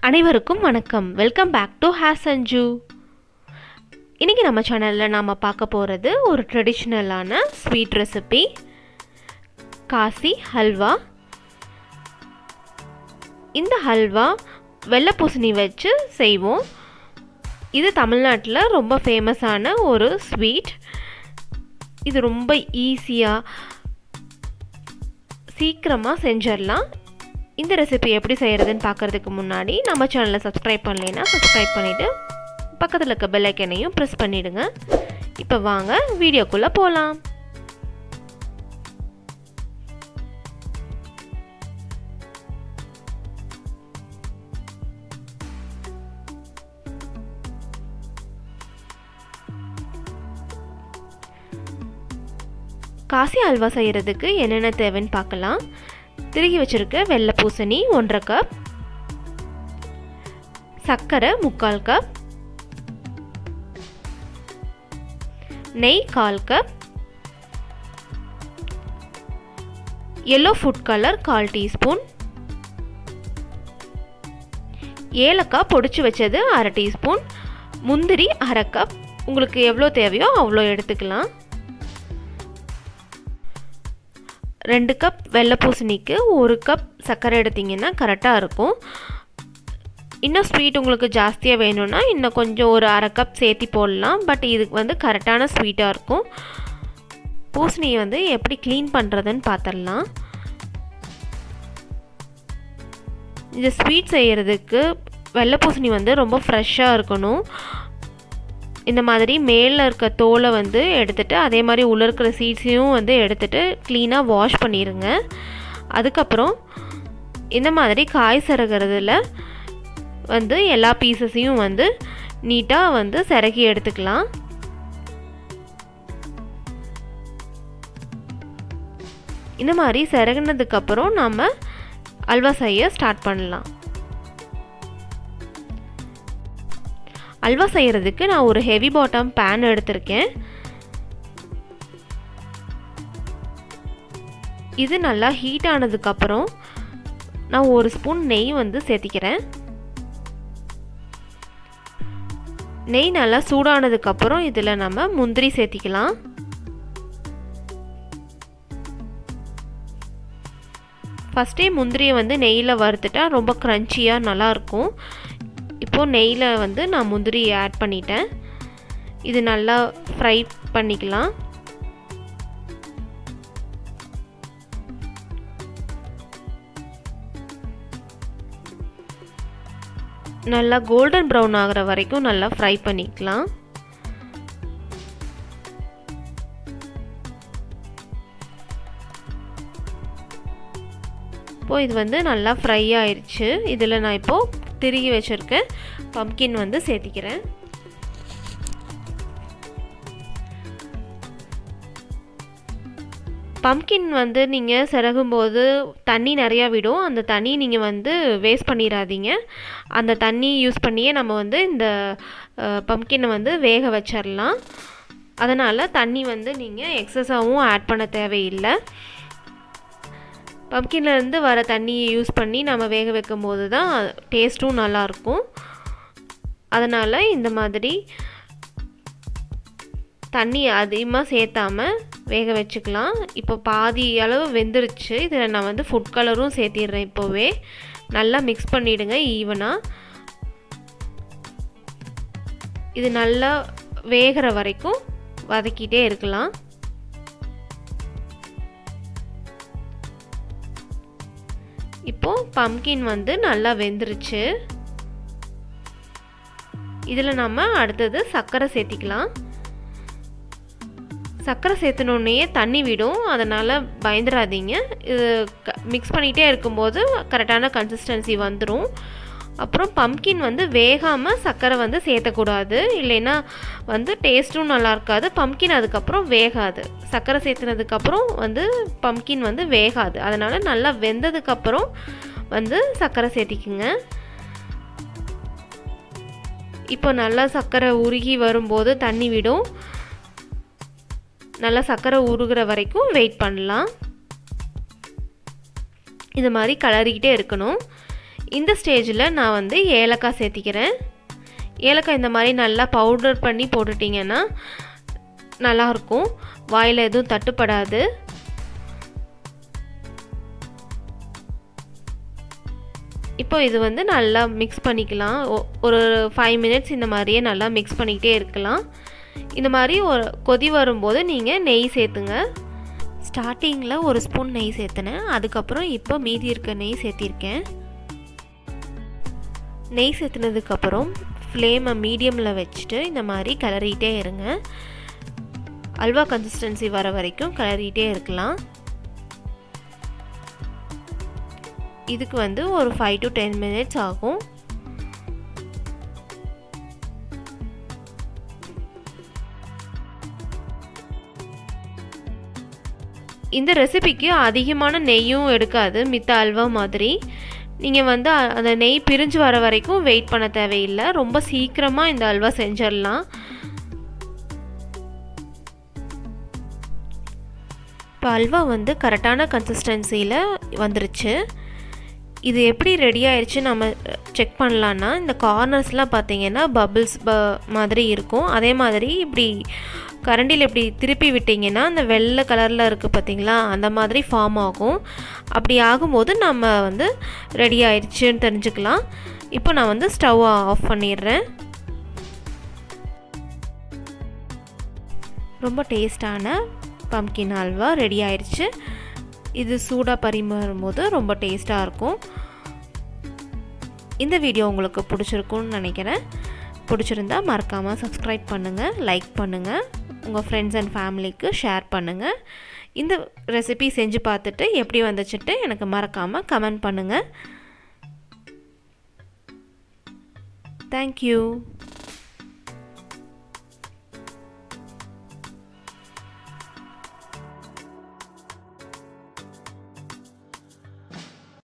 அனைவருக்கும் வணக்கம். Welcome back to Sanju. இன்றைக்கி நம்ம சேனலில் நாம் பார்க்க போகிறது ஒரு ட்ரெடிஷ்னலான ஸ்வீட் ரெசிபி காசி ஹல்வா. இந்த ஹல்வா வெள்ளை பூசணி வச்சு செய்வோம். இது தமிழ்நாட்டில் ரொம்ப ஃபேமஸான ஒரு ஸ்வீட். இது ரொம்ப ஈஸியாக சீக்கிரமாக செஞ்சிடலாம். இந்த ரெசிபி எப்படி செய்கிறதுன்னு பார்க்குறதுக்கு முன்னாடி நம்ம சேனலை சப்ஸ்கிரைப் பண்ணலைன்னா சப்ஸ்கிரைப் பண்ணிவிட்டு பக்கத்தில் இருக்க பெல் ஐக்கனையும் ப்ரெஸ் பண்ணிவிடுங்க. இப்போ வாங்க வீடியோக்குள்ளே போகலாம். காசி ஹல்வா செய்கிறதுக்கு என்னென்ன தேவைன்னு பார்க்கலாம். திருகி வச்சுருக்க வெள்ளை பூசணி 1.5 கப், சர்க்கரை 3/4 கப், நெய் 1/4 cup, yellow food colour 1/4 teaspoon, ஏலக்காய் பொடிச்சு வச்சது 1/2 டீஸ்பூன், முந்திரி 1/2 கப். உங்களுக்கு எவ்வளோ தேவையோ அவ்வளோ எடுத்துக்கலாம். 2 கப் வெள்ளை பூசணிக்கு 1 கப் சர்க்கரை எடுத்திங்கன்னா கரெக்டாக இருக்கும். இன்னும் ஸ்வீட் உங்களுக்கு ஜாஸ்தியாக வேணும்னா இன்னும் கொஞ்சம் ஒரு 1/2 கப் சேர்த்தி போடலாம். பட் இதுக்கு கரெக்டான ஸ்வீட்டாக இருக்கும். பூசணியை எப்படி க்ளீன் பண்ணுறதுன்னு பார்த்துடலாம். இந்த ஸ்வீட் செய்கிறதுக்கு வெள்ளை பூசணி ரொம்ப ஃப்ரெஷ்ஷாக இருக்கணும். இந்த மாதிரி மேலே இருக்க தோலை எடுத்துகிட்டு அதே மாதிரி உள்ளே இருக்கிற சீட்ஸையும் எடுத்துகிட்டு க்ளீனாக வாஷ் பண்ணிடுங்க. அதுக்கப்புறம் இந்த மாதிரி காய் சிறகிறதுல எல்லா பீசஸையும் நீட்டாக சிறகி எடுத்துக்கலாம். இந்த மாதிரி சிறகுனதுக்கப்புறம் நம்ம அல்வா செய்ய ஸ்டார்ட் பண்ணலாம். அல்வா செய்கிறதுக்கு நான் ஒரு ஹெவி பாட்டம் பேன் எடுத்திருக்கேன். இது நல்லா ஹீட் ஆனதுக்கப்புறம் நான் 1 ஸ்பூன் நெய் சேர்த்திக்கிறேன். நெய் நல்லா சூடானதுக்கப்புறம் இதில் நம்ம முந்திரி சேர்த்திக்கலாம். ஃபஸ்ட்டே முந்திரியை நெய்யில் வறுத்துட்டா ரொம்ப க்ரன்ச்சியாக நல்லாயிருக்கும். இப்போது நெய்யில் நான் முந்திரி ஆட் பண்ணிட்டேன். இது நல்லா ஃப்ரை பண்ணிக்கலாம். நல்லா கோல்டன் ப்ரௌன் ஆகிற வரைக்கும் நல்லா ஃப்ரை பண்ணிக்கலாம். இப்போது இது நல்லா ஃப்ரை ஆயிடுச்சு. இதில் நான் இப்போது திருகி வச்சுருக்கேன் பம்ப்கின் சேர்த்திக்கிறேன். பம்ப்கின் நீங்கள் சிறகும்போது தண்ணி நிறையா விடும். அந்த தண்ணி நீங்கள் வேஸ்ட் பண்ணிடாதீங்க. அந்த தண்ணி யூஸ் பண்ணியே நம்ம இந்த பம்ப்கினை வேக வச்சிடலாம். அதனால் தண்ணி நீங்கள் எக்ஸஸாகவும் ஆட் பண்ண தேவையில்லை. பம்ப்கின்லேருந்து வர தண்ணியை யூஸ் பண்ணி நம்ம வேக வைக்கும் போது தான் டேஸ்ட்டும் நல்லாயிருக்கும். அதனால் இந்த மாதிரி தண்ணி அதிகமாக சேர்த்தாமல் வேக வச்சுக்கலாம். இப்போ பாதி அளவு வெந்துருச்சு. இதில் நான் ஃபுட் கலரும் சேர்த்திடுறேன். இப்போவே நல்லா மிக்ஸ் பண்ணிவிடுங்க ஈவனாக. இது நல்லா வேகிற வரைக்கும் வதக்கிட்டே இருக்கலாம். இப்போது பம்ப்கின் நல்லா வெந்துருச்சு. இதில் நம்ம அடுத்தது சர்க்கரை சேர்த்திக்கலாம். சர்க்கரை சேர்த்துனோடனே தண்ணி விடும். அதனால் பயந்துடாதீங்க. இது மிக்ஸ் பண்ணிகிட்டே இருக்கும்போது கரெக்டான கன்சிஸ்டன்சி வந்துடும். அப்புறம் பம்ப்கின் வேகாமல் சர்க்கரை சேர்த்தக்கூடாது. இல்லைன்னா டேஸ்ட்டும் நல்லா இருக்காது. பம்ப்கின் அதுக்கப்புறம் வேகாது. சர்க்கரை சேர்த்துனதுக்கப்புறம் பம்ப்கின் வேகாது. அதனால் நல்லா வெந்ததுக்கப்புறம் சர்க்கரை சேர்த்திக்குங்க. இப்போ நல்லா சர்க்கரை உருகி வரும்போது தண்ணி விடும். நல்லா சர்க்கரை உருகிற வரைக்கும் வெயிட் பண்ணலாம். இது மாதிரி கலரிக்கிட்டே இருக்கணும். இந்த ஸ்டேஜில் நான் வந்து ஏலக்காய் சேர்த்திக்கிறேன். ஏலக்காய் இந்த மாதிரி நல்லா பவுடர் பண்ணி போட்டுட்டிங்கன்னா நல்லாயிருக்கும், வாயில் எதுவும் தட்டுப்படாது. இப்போ இது வந்து நல்லா மிக்ஸ் பண்ணிக்கலாம். ஒரு 5 மினிட்ஸ் இந்த மாதிரியே நல்லா மிக்ஸ் பண்ணிக்கிட்டே இருக்கலாம். இந்த மாதிரி ஒரு கொதி வரும்போது நீங்கள் நெய் சேர்த்துங்க. ஸ்டார்டிங்கில் ஒரு ஸ்பூன் நெய் சேர்த்துனேன், அதுக்கப்புறம் இப்போ மீதி இருக்க நெய் சேர்த்திருக்கேன். நெய் சேர்த்துனதுக்கப்புறம் ஃப்ளேமை மீடியமில் வச்சுட்டு இந்த மாதிரி கிளறிட்டே இருங்க. அல்வா கன்சிஸ்டன்சி வர வரைக்கும் கிளறிட்டே இருக்கலாம். இதுக்கு வந்து ஒரு 5 to 10 மினிட்ஸ் ஆகும். இந்த ரெசிபிக்கு அதிகமான நெய்யும் எடுக்காது, மித்த அல்வா மாதிரி. நீங்கள் வந்து அந்த நெய் பிரிஞ்சு வர வரைக்கும் வெயிட் பண்ண தேவையில்லை, ரொம்ப சீக்கிரமாக இந்த அல்வா செஞ்சிடலாம். இப்போ அல்வா வந்து கரெக்டான கன்சிஸ்டன்சியில் வந்துருச்சு. இது எப்படி ரெடி ஆயிடுச்சு நம்ம செக் பண்ணலான்னா, இந்த கார்னர்ஸ்லாம் பார்த்தீங்கன்னா பபிள்ஸ் மாதிரி இருக்கும். அதே மாதிரி இப்படி கரண்டியில் இப்படி திருப்பி விட்டிங்கன்னா அந்த வெள்ளை கலரில் இருக்குது பார்த்தீங்களா, அந்த மாதிரி ஃபார்ம் ஆகும். அப்படி ஆகும்போது நம்ம வந்து ரெடி ஆயிடுச்சுன்னு தெரிஞ்சுக்கலாம். இப்போ நான் வந்து ஸ்டவ் ஆஃப் பண்ணிடுறேன். ரொம்ப டேஸ்டான பம்கின் ஹல்வா ரெடி ஆயிடுச்சு. இது சூடாக பரிமாறும்போது ரொம்ப டேஸ்ட்டாக இருக்கும். இந்த வீடியோ உங்களுக்கு பிடிச்சிருக்குன்னு நினைக்கிறேன். பிடிச்சிருந்தா மறக்காமல் சப்ஸ்கிரைப் பண்ணுங்கள், லைக் பண்ணுங்கள், உங்கள் ஃப்ரெண்ட்ஸ் அண்ட் ஃபேமிலிக்கு ஷேர் பண்ணுங்கள். இந்த ரெசிபி செஞ்சு பார்த்துட்டு எப்படி வந்துச்சுட்டு எனக்கு மறக்காமல் கமெண்ட் பண்ணுங்கள். தேங்க்யூ.